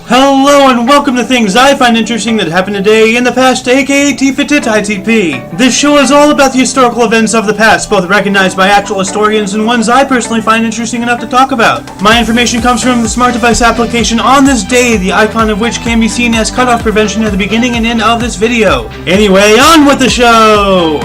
Hello and welcome to things I find interesting that happened today in the past, aka Tifitht Itp. This show is all about the historical events of the past, both recognized by actual historians and ones I personally find interesting enough to talk about. My information comes from the smart device application On This Day, the icon of which can be seen as cutoff prevention at the beginning and end of this video. Anyway, on with the show!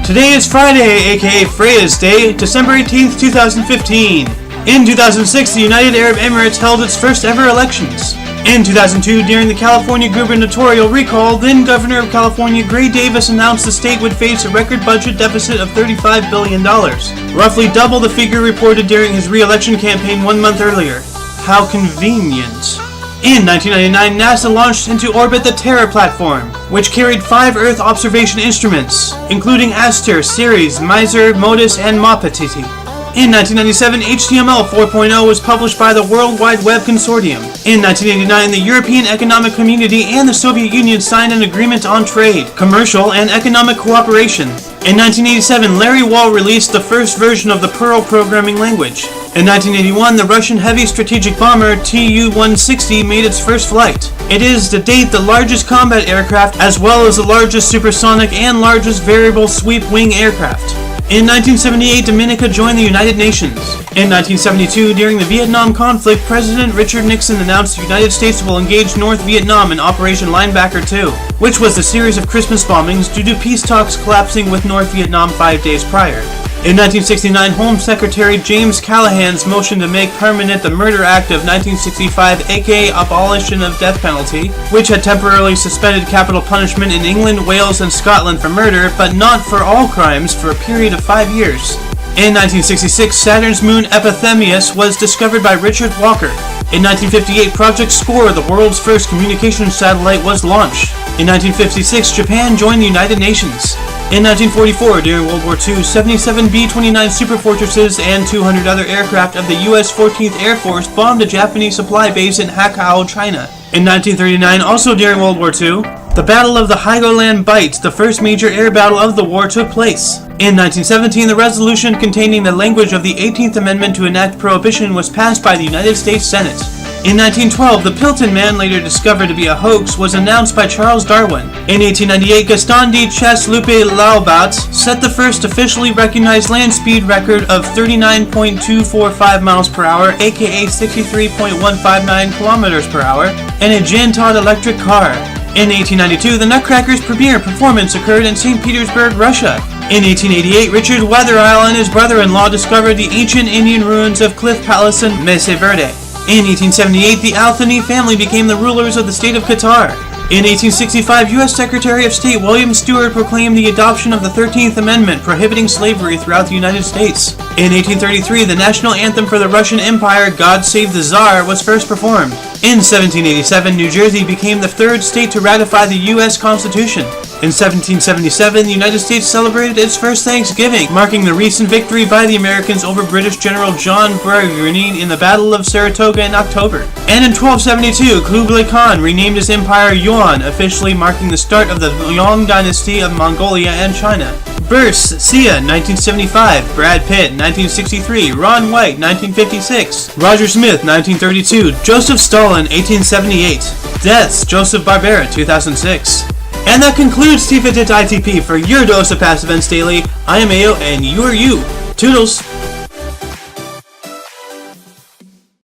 Today is Friday, aka Freya's Day, December 18th, 2015. In 2006, the United Arab Emirates held its first ever elections. In 2002, during the California gubernatorial recall, then Governor of California Gray Davis announced the state would face a record budget deficit of $35 billion, roughly double the figure reported during his re-election campaign 1 month earlier. How convenient. In 1999, NASA launched into orbit the Terra platform, which carried 5 Earth observation instruments, including Aster, Ceres, Miser, Modus, and Mopatiti. In 1997, HTML 4.0 was published by the World Wide Web Consortium. In 1989, the European Economic Community and the Soviet Union signed an agreement on trade, commercial, and economic cooperation. In 1987, Larry Wall released the first version of the Perl programming language. In 1981, the Russian heavy strategic bomber Tu-160 made its first flight. It is, to date, the largest combat aircraft, as well as the largest supersonic and largest variable sweep wing aircraft. In 1978, Dominica joined the United Nations. In 1972, during the Vietnam conflict, President Richard Nixon announced the United States will engage North Vietnam in Operation Linebacker II, which was a series of Christmas bombings due to peace talks collapsing with North Vietnam 5 days prior. In 1969, Home Secretary James Callaghan's motion to make permanent the Murder Act of 1965, aka abolition of death penalty, which had temporarily suspended capital punishment in England, Wales, and Scotland for murder, but not for all crimes, for a period of 5 years. In 1966, Saturn's moon Epithemus was discovered by Richard Walker. In 1958, Project Score, the world's first communications satellite, was launched. In 1956, Japan joined the United Nations. In 1944, during World War II, 77 B-29 Superfortresses and 200 other aircraft of the U.S. 14th Air Force bombed a Japanese supply base in Hakao, China. In 1939, also during World War II, the Battle of the Heligoland Bight, the first major air battle of the war, took place. In 1917, the resolution containing the language of the 18th Amendment to enact prohibition was passed by the United States Senate. In 1912, the Pilton man, later discovered to be a hoax, was announced by Charles Darwin. In 1898, Gaston de Chasseloup-Laubat set the first officially recognized land speed record of 39.245 miles per hour, aka 63.159 kilometers per hour, in a Jan-Todt electric car. In 1892, the Nutcracker's premiere performance occurred in St. Petersburg, Russia. In 1888, Richard Weatherall and his brother-in-law discovered the ancient Indian ruins of Cliff Palace in Mesa Verde. In 1878, the Al Thani family became the rulers of the state of Qatar. In 1865, U.S. Secretary of State William Stewart proclaimed the adoption of the 13th Amendment prohibiting slavery throughout the United States. In 1833, the national anthem for the Russian Empire, God Save the Tsar, was first performed. In 1787, New Jersey became the third state to ratify the U.S. Constitution. In 1777, the United States celebrated its first Thanksgiving, marking the recent victory by the Americans over British General John Burgoyne in the Battle of Saratoga in October. And in 1272, Kublai Khan renamed his empire Yuan, officially marking the start of the Yong dynasty of Mongolia and China. Births: Sia, 1975, Brad Pitt, 1963, Ron White, 1956, Roger Smith, 1932, Joseph Stalin, 1878. Deaths: Joseph Barbera, 2006. And that concludes Tifitht Itp for your dose of past events daily. I am Ayo, and you are you. Toodles!